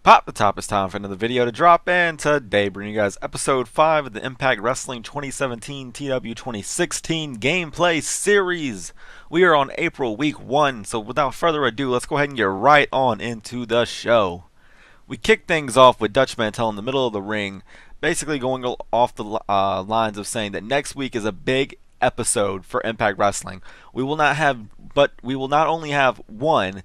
Pop the top, it's time for another video to drop in today, bringing you guys episode 5 of the Impact Wrestling 2017 TW 2016 gameplay series. We are on April week 1, so without further ado, let's go ahead and get right on into the show. We kick things off with Dutch Mantel in the middle of the ring, basically going off the lines of saying that next week is a big episode for Impact Wrestling. We will not only have one,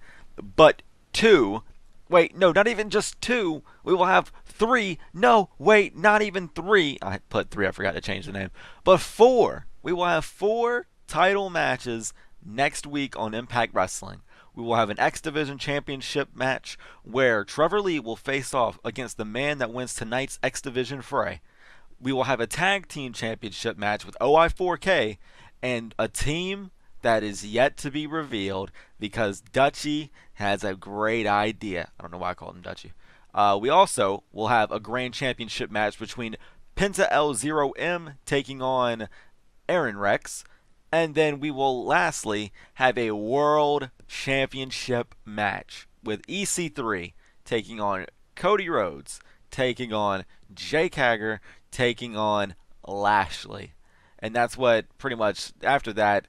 but two. Wait, no, not even just two. We will have three. No, wait, not even three. I put three, I forgot to change the name. But four. We will have four title matches next week on Impact Wrestling. We will have an X Division Championship match where Trevor will face off against the man that wins tonight's X Division fray. We will have a Tag Team Championship match with OI4K and a team that is yet to be revealed because Dutchy has a great idea. I don't know why I called him Dutchy. We also will have a Grand Championship match between Penta L0M taking on Aaron Rex. And then we will lastly have a World Championship match with EC3 taking on Cody Rhodes, taking on Jake Hager, taking on Lashley. And that's what pretty much after that,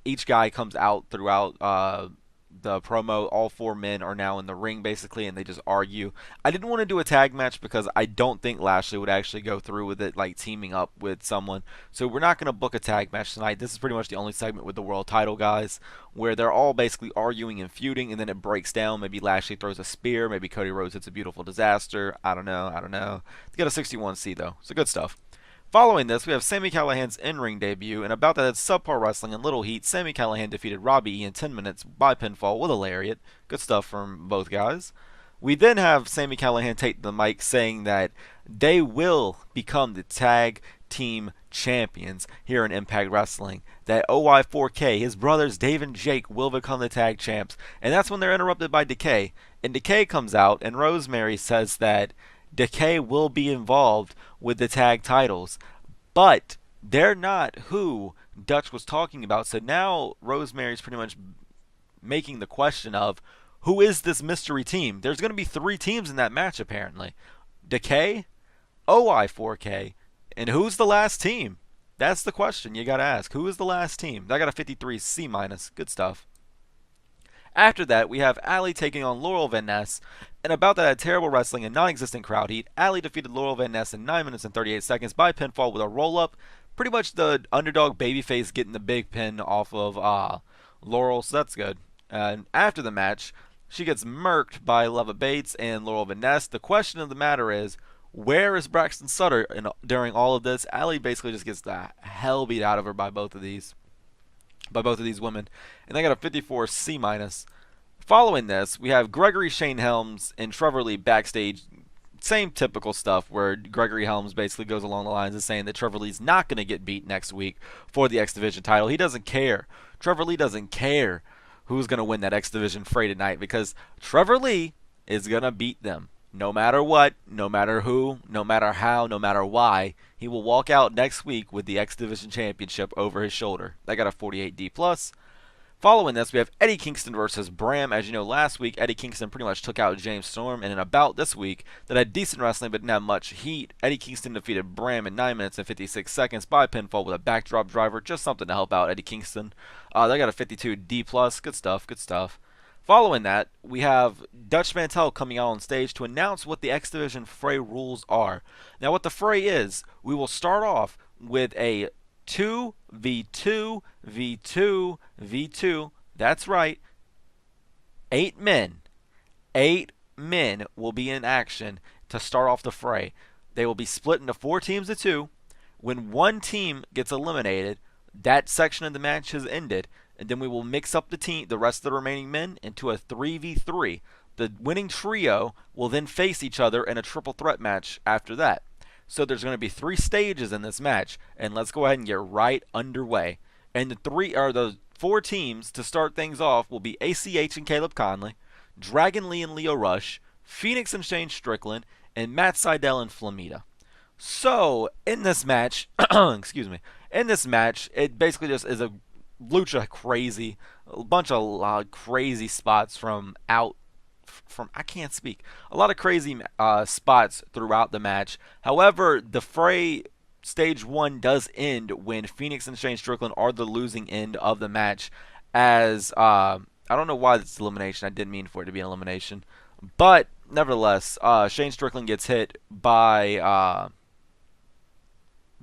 each guy comes out throughout the promo. All four men are now in the ring basically, and they just argue. I didn't want to do a tag match because I don't think Lashley would actually go through with it, like teaming up with someone. So we're not going to book a tag match tonight. This is pretty much the only segment with the world title guys where they're all basically arguing and feuding, and then it breaks down. Maybe Lashley throws a spear, maybe Cody Rhodes hits a beautiful disaster. I don't know. They got a 61C though, so good stuff. Following this, we have Sami Callihan's in-ring debut, and about that, it's subpar wrestling and little heat. Sami Callihan defeated Robbie E in 10 minutes by pinfall with a lariat. Good stuff from both guys. We then have Sami Callihan take the mic saying that they will become the tag team champions here in Impact Wrestling. That OI4K, his brothers Dave and Jake, will become the tag champs. And that's when they're interrupted by Decay. And Decay comes out, and Rosemary says that Decay will be involved with the tag titles, but they're not who Dutch was talking about. So now Rosemary's pretty much making the question of who is this mystery team? There's going to be three teams in that match apparently. Decay, OI4K, and who's the last team? That's the question you got to ask. Who is the last team? I got a 53 C minus. Good stuff. After that, we have Allie taking on Laurel Van Ness, and about that had terrible wrestling and non-existent crowd heat. Allie defeated Laurel Van Ness in 9 minutes and 38 seconds by pinfall with a roll-up. Pretty much the underdog babyface getting the big pin off of Laurel, so that's good. And after the match, she gets murked by Leva Bates and Laurel Van Ness. The question of the matter is, where is Braxton Sutter during all of this? Allie basically just gets the hell beat out of her by both of these women, and they got a 54 C minus. Following this, we have Gregory, Shane Helms, and Trevor backstage. Same typical stuff where Gregory Helms basically goes along the lines of saying that Trevor Lee's not going to get beat next week for the X Division title. He doesn't care. Trevor Lee doesn't care who's going to win that X Division fray tonight because Trevor Lee is going to beat them. No matter what, no matter who, no matter how, no matter why, he will walk out next week with the X Division Championship over his shoulder. They got a 48D+. Following this, we have Eddie Kingston versus Bram. As you know, last week, Eddie Kingston pretty much took out James Storm, and in about this week, that had decent wrestling but didn't have much heat, Eddie Kingston defeated Bram in 9 minutes and 56 seconds by pinfall with a backdrop driver. Just something to help out Eddie Kingston. They got a 52D+. Good stuff, good stuff. Following that, we have Dutch Mantel coming out on stage to announce what the X Division fray rules are. Now, what the fray is, we will start off with a 2v2 v2 v2. That's right. 8 men. 8 men will be in action to start off the fray. They will be split into 4 teams of 2. When one team gets eliminated, that section of the match has ended. And then we will mix up the rest of the remaining men into a 3v3. The winning trio will then face each other in a triple threat match after that. So there's going to be 3 stages in this match, and let's go ahead and get right underway. And the 4 teams to start things off will be ACH and Caleb Konley, Dragon Lee and Leo Rush, Phoenix and Shane Strickland, and Matt Seidel and Flamita. So in this match, excuse me, it basically just is a lucha crazy, a bunch of crazy spots from out I can't speak. A lot of crazy spots throughout the match. However, the fray stage 1 does end when Phoenix and Shane Strickland are the losing end of the match. As I don't know why it's elimination. I didn't mean for it to be an elimination, but nevertheless, Shane Strickland gets hit by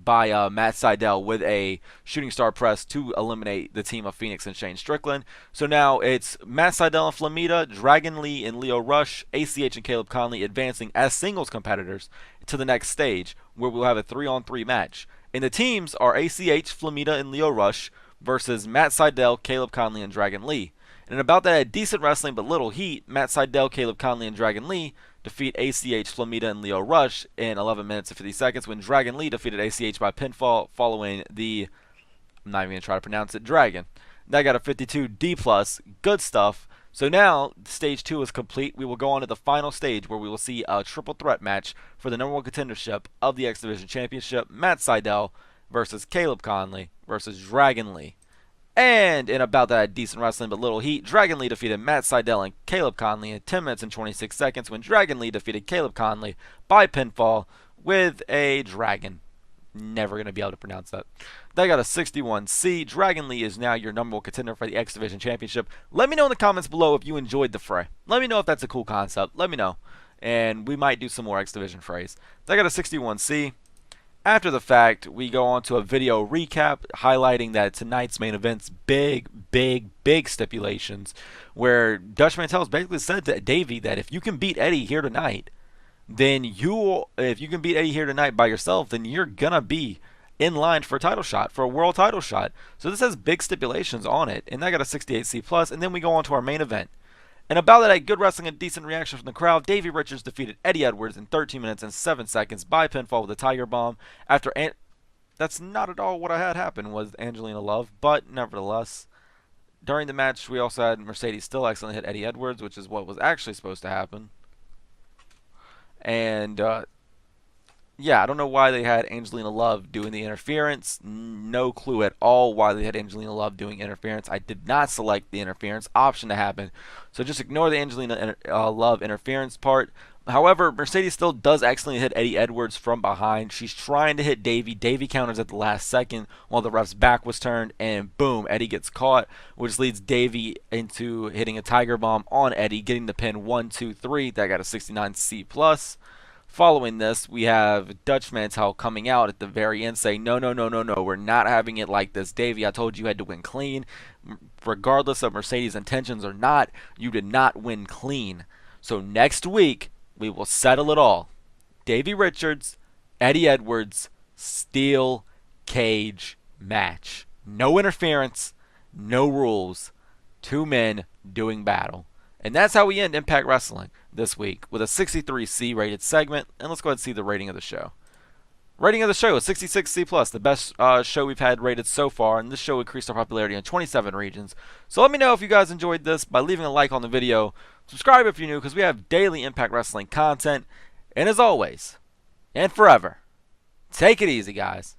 Matt Sydal with a shooting star press to eliminate the team of Phoenix and Shane Strickland. So now it's Matt Sydal and Flamita, Dragon Lee and Leo Rush, ACH and Caleb Konley advancing as singles competitors to the next stage, where we'll have a 3-on-3 match. And the teams are ACH, Flamita, and Leo Rush versus Matt Sydal, Caleb Konley, and Dragon Lee. And about that decent wrestling but little heat, Matt Sydal, Caleb Konley, and Dragon Lee defeat ACH, Flamita, and Leo Rush in 11 minutes and 50 seconds when Dragon Lee defeated ACH by pinfall following the, I'm not even going to try to pronounce it, Dragon. That got a 52 D+. Good stuff. So now stage 2 is complete. We will go on to the final stage where we will see a triple threat match for the #1 contendership of the X Division Championship. Matt Sydal versus Caleb Konley versus Dragon Lee. And in about that decent wrestling but little heat, Dragon Lee defeated Matt Sydal and Caleb Konley in 10 minutes and 26 seconds when Dragon Lee defeated Caleb Konley by pinfall with a dragon. Never going to be able to pronounce that. They got a 61C. Dragon Lee is now your #1 contender for the X Division Championship. Let me know in the comments below if you enjoyed the fray. Let me know if that's a cool concept. Let me know. And we might do some more X Division frays. They got a 61C. After the fact, we go on to a video recap highlighting that tonight's main event's big stipulations, where Dutch Mantel basically said to Davey that if you can beat Eddie here tonight, then if you can beat Eddie here tonight by yourself, then you're gonna be in line for a title shot, for a world title shot. So this has big stipulations on it, and I got a 68C+, and then we go on to our main event. And about that, a good wrestling and decent reaction from the crowd. Davey Richards defeated Eddie Edwards in 13 minutes and 7 seconds by pinfall with a Tiger Bomb. That's not at all what I had happen with Angelina Love, but nevertheless, during the match, we also had Mercedes still accidentally hit Eddie Edwards, which is what was actually supposed to happen. And yeah, I don't know why they had Angelina Love doing the interference. No clue at all why they had Angelina Love doing interference. I did not select the interference option to happen. So just ignore the Angelina Love interference part. However, Mercedes still does accidentally hit Eddie Edwards from behind. She's trying to hit Davey. Davey counters at the last second while the ref's back was turned. And boom, Eddie gets caught, which leads Davey into hitting a Tiger Bomb on Eddie, getting the pin 1, 2, 3. That got a 69C+. Following this, we have Dutch Mantel coming out at the very end saying, no, we're not having it like this. Davey, I told you had to win clean. Regardless of Mercedes' intentions or not, you did not win clean. So next week, we will settle it all. Davey Richards, Eddie Edwards, steel cage match. No interference, no rules. 2 men doing battle. And that's how we end Impact Wrestling this week with a 63C rated segment. And let's go ahead and see the rating of the show. Rating of the show is 66C+, the best show we've had rated so far. And this show increased our popularity in 27 regions. So let me know if you guys enjoyed this by leaving a like on the video. Subscribe if you're new because we have daily Impact Wrestling content. And as always, and forever, take it easy, guys.